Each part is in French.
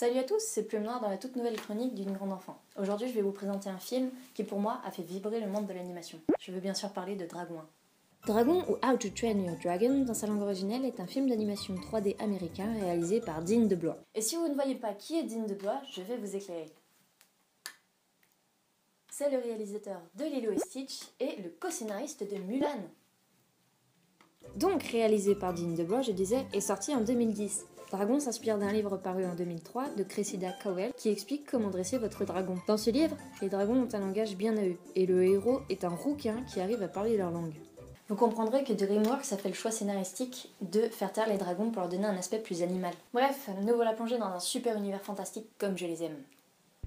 Salut à tous, c'est Plume Noire dans la toute nouvelle chronique d'une grande enfant. Aujourd'hui, je vais vous présenter un film qui pour moi a fait vibrer le monde de l'animation. Je veux bien sûr parler de Dragon 1. Dragon ou How to Train Your Dragon dans sa langue originelle est un film d'animation 3D américain réalisé par Dean DeBlois. Et si vous ne voyez pas qui est Dean DeBlois, je vais vous éclairer. C'est le réalisateur de Lilo et Stitch et le co-scénariste de Mulan. Donc réalisé par Dean DeBlois, je disais, est sorti en 2010. Dragon s'inspire d'un livre paru en 2003 de Cressida Cowell qui explique comment dresser votre dragon. Dans ce livre, les dragons ont un langage bien à eux, et le héros est un rouquin qui arrive à parler leur langue. Vous comprendrez que DreamWorks a fait le choix scénaristique de faire taire les dragons pour leur donner un aspect plus animal. Bref, nous voilà plongés dans un super univers fantastique comme je les aime.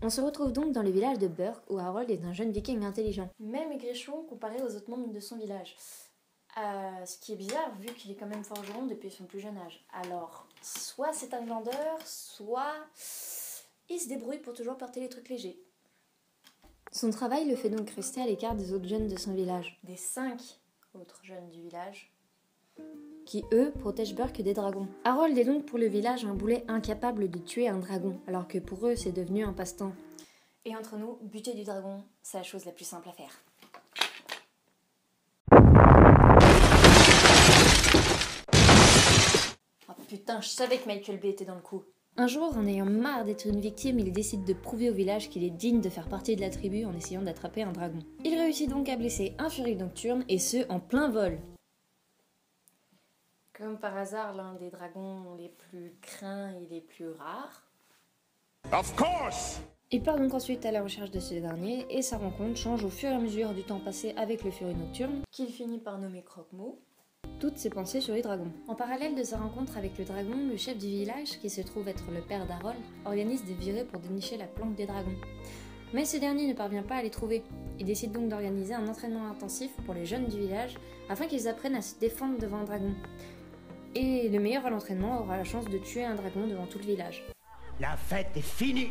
On se retrouve donc dans le village de Burke où Harold est un jeune viking intelligent. Même maigrichon comparé aux autres membres de son village. Ce qui est bizarre vu qu'il est quand même forgeron depuis son plus jeune âge. Alors, soit c'est un glandeur, soit il se débrouille pour toujours porter les trucs légers. Son travail le fait donc rester à l'écart des autres jeunes de son village. Des 5 autres jeunes du village. Qui, eux, protègent Burke des dragons. Harold est donc pour le village un boulet incapable de tuer un dragon, alors que pour eux, c'est devenu un passe-temps. Et entre nous, buter du dragon, c'est la chose la plus simple à faire. Oh putain, je savais que Michael Bay était dans le coup. Un jour, en ayant marre d'être une victime, il décide de prouver au village qu'il est digne de faire partie de la tribu en essayant d'attraper un dragon. Il réussit donc à blesser un furie nocturne, et ce, en plein vol. Comme par hasard, l'un des dragons les plus craints et les plus rares. Of course! Il part donc ensuite à la recherche de ce dernier, et sa rencontre change au fur et à mesure du temps passé avec le furie nocturne, qu'il finit par nommer Croque-Mot. Toutes ses pensées sur les dragons. En parallèle de sa rencontre avec le dragon, le chef du village, qui se trouve être le père d'Harold, organise des virées pour dénicher la planque des dragons. Mais ce dernier ne parvient pas à les trouver. Il décide donc d'organiser un entraînement intensif pour les jeunes du village, afin qu'ils apprennent à se défendre devant un dragon. Et le meilleur à l'entraînement aura la chance de tuer un dragon devant tout le village. La fête est finie!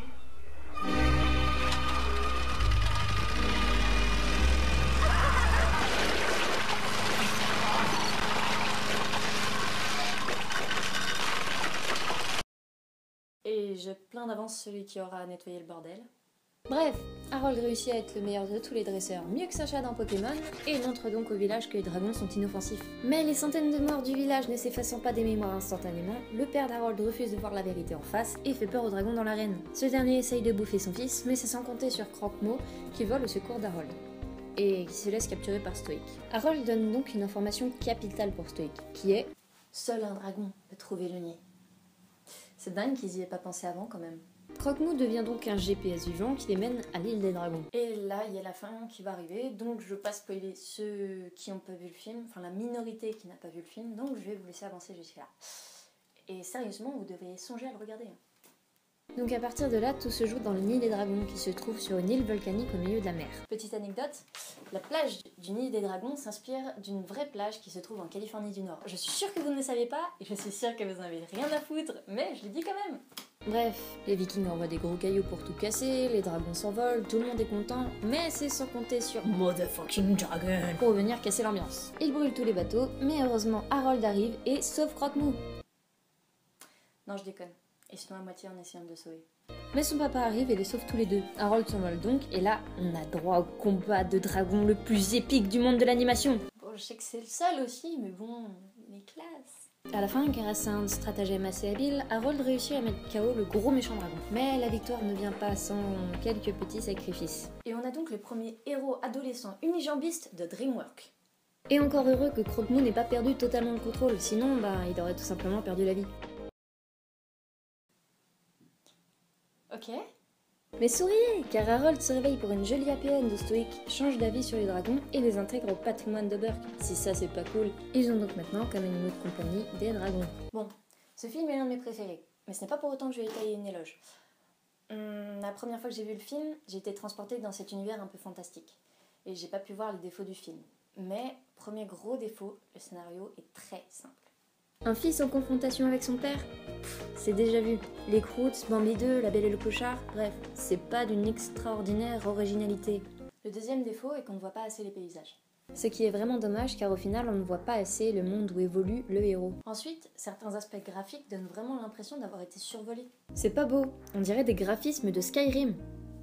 Et je plains d'avance celui qui aura nettoyé le bordel. Bref, Harold réussit à être le meilleur de tous les dresseurs, mieux que Sacha dans Pokémon, et montre donc au village que les dragons sont inoffensifs. Mais les centaines de morts du village ne s'effaçant pas des mémoires instantanément, le père d'Harold refuse de voir la vérité en face et fait peur au dragon dans l'arène. Ce dernier essaye de bouffer son fils, mais c'est sans compter sur Croque-Mot qui vole au secours d'Harold, et qui se laisse capturer par Stoic. Harold donne donc une information capitale pour Stoic, qui est « Seul un dragon peut trouver le nid ». C'est dingue qu'ils y aient pas pensé avant quand même. Croque-Mot devient donc un GPS vivant qui les mène à l'île des dragons. Et là, il y a la fin qui va arriver, donc je ne veux pas spoiler ceux qui n'ont pas vu le film, enfin la minorité qui n'a pas vu le film, donc je vais vous laisser avancer jusqu'à là. Et sérieusement, vous devez songer à le regarder. Donc à partir de là, tout se joue dans le nid des dragons qui se trouve sur une île volcanique au milieu de la mer. Petite anecdote, la plage du nid des dragons s'inspire d'une vraie plage qui se trouve en Californie du Nord. Je suis sûre que vous ne le savez pas, et je suis sûre que vous n'en avez rien à foutre, mais je le dis quand même. Bref, les vikings envoient des gros cailloux pour tout casser, les dragons s'envolent, tout le monde est content, mais c'est sans compter sur Motherfucking Dragon pour venir casser l'ambiance. Ils brûlent tous les bateaux, mais heureusement Harold arrive et sauve Croque-Mot. Non, je déconne. Et sinon à moitié en essayant de le sauver. Mais son papa arrive et les sauve tous les deux. Harold s'envole donc, et là, on a droit au combat de dragon le plus épique du monde de l'animation. Bon, je sais que c'est le seul aussi, mais bon, il est classe. À la fin, grâce à un stratagème assez habile, Harold réussit à mettre KO le gros méchant dragon. Mais la victoire ne vient pas sans quelques petits sacrifices. Et on a donc le premier héros adolescent unijambiste de DreamWorks. Et encore heureux que Croque-Mot n'ait pas perdu totalement le contrôle, sinon, il aurait tout simplement perdu la vie. Ok. Mais souriez, car Harold se réveille pour une jolie happy end où Stoic change d'avis sur les dragons et les intègre au patrimoine de Burke. Si ça c'est pas cool, ils ont donc maintenant comme animaux de compagnie des dragons. Bon, ce film est l'un de mes préférés, mais ce n'est pas pour autant que je vais tailler une éloge. La première fois que j'ai vu le film, j'ai été transportée dans cet univers un peu fantastique, et j'ai pas pu voir les défauts du film. Mais, premier gros défaut, le scénario est très simple. Un fils en confrontation avec son père? C'est déjà vu. Les Croods, Bambi 2, La Belle et le Clochard, bref, c'est pas d'une extraordinaire originalité. Le deuxième défaut est qu'on ne voit pas assez les paysages. Ce qui est vraiment dommage car au final on ne voit pas assez le monde où évolue le héros. Ensuite, certains aspects graphiques donnent vraiment l'impression d'avoir été survolés. C'est pas beau, on dirait des graphismes de Skyrim.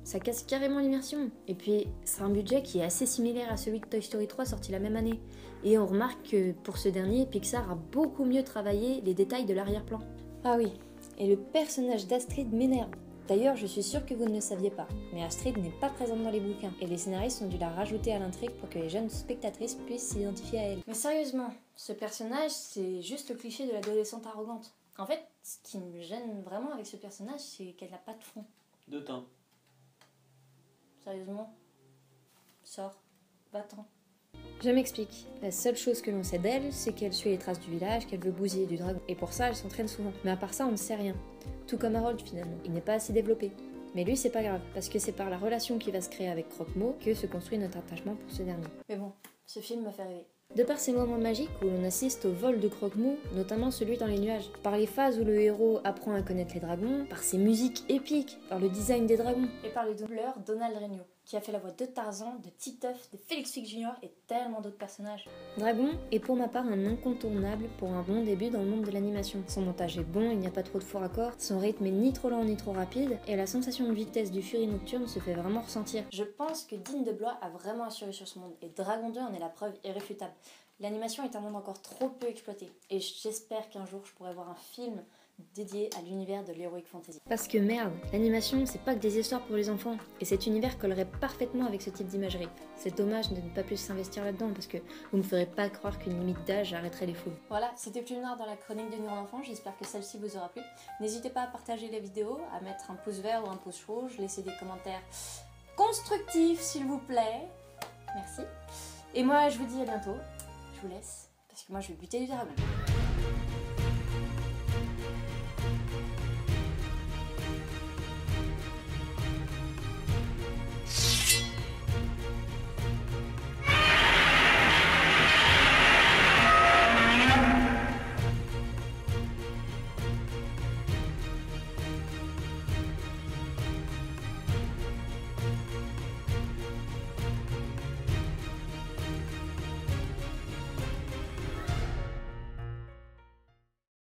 Ça casse carrément l'immersion. Et puis, c'est un budget qui est assez similaire à celui de Toy Story 3 sorti la même année. Et on remarque que pour ce dernier, Pixar a beaucoup mieux travaillé les détails de l'arrière-plan. Ah oui, et le personnage d'Astrid m'énerve. D'ailleurs, je suis sûre que vous ne le saviez pas, mais Astrid n'est pas présente dans les bouquins, et les scénaristes ont dû la rajouter à l'intrigue pour que les jeunes spectatrices puissent s'identifier à elle. Mais sérieusement, ce personnage, c'est juste le cliché de l'adolescente arrogante. En fait, ce qui me gêne vraiment avec ce personnage, c'est qu'elle n'a pas de fond. De teint. Sérieusement, sors, va-t'en. Je m'explique. La seule chose que l'on sait d'elle, c'est qu'elle suit les traces du village, qu'elle veut bousiller du dragon. Et pour ça, elle s'entraîne souvent. Mais à part ça, on ne sait rien. Tout comme Harold finalement. Il n'est pas assez développé. Mais lui, c'est pas grave, parce que c'est par la relation qui va se créer avec Croque-Mot que se construit notre attachement pour ce dernier. Mais bon, ce film m'a fait rêver. De par ces moments magiques où l'on assiste au vol de Croque-Mot, notamment celui dans les nuages, par les phases où le héros apprend à connaître les dragons, par ses musiques épiques, par le design des dragons, et par le doubleur Donald Regnault, qui a fait la voix de Tarzan, de Titeuf, de Félix Fix Jr. et tellement d'autres personnages. Dragon est pour ma part un incontournable pour un bon début dans le monde de l'animation. Son montage est bon, il n'y a pas trop de faux raccords, son rythme est ni trop lent ni trop rapide, et la sensation de vitesse du Fury Nocturne se fait vraiment ressentir. Je pense que Dean DeBlois a vraiment assuré sur ce monde, et Dragon 2 en est la preuve irréfutable. L'animation est un monde encore trop peu exploité, et j'espère qu'un jour je pourrai voir un film dédié à l'univers de l'heroic fantasy. Parce que merde, l'animation c'est pas que des histoires pour les enfants, et cet univers collerait parfaitement avec ce type d'imagerie. C'est dommage de ne pas plus s'investir là-dedans, parce que vous me ferez pas croire qu'une limite d'âge arrêterait les foules. Voilà, c'était Plus Noir dans la chronique de Nuit en Enfant, j'espère que celle-ci vous aura plu. N'hésitez pas à partager la vidéo, à mettre un pouce vert ou un pouce rouge, laissez des commentaires constructifs s'il vous plaît. Merci. Et moi je vous dis à bientôt. Je vous laisse, parce que moi je vais buter du dragon.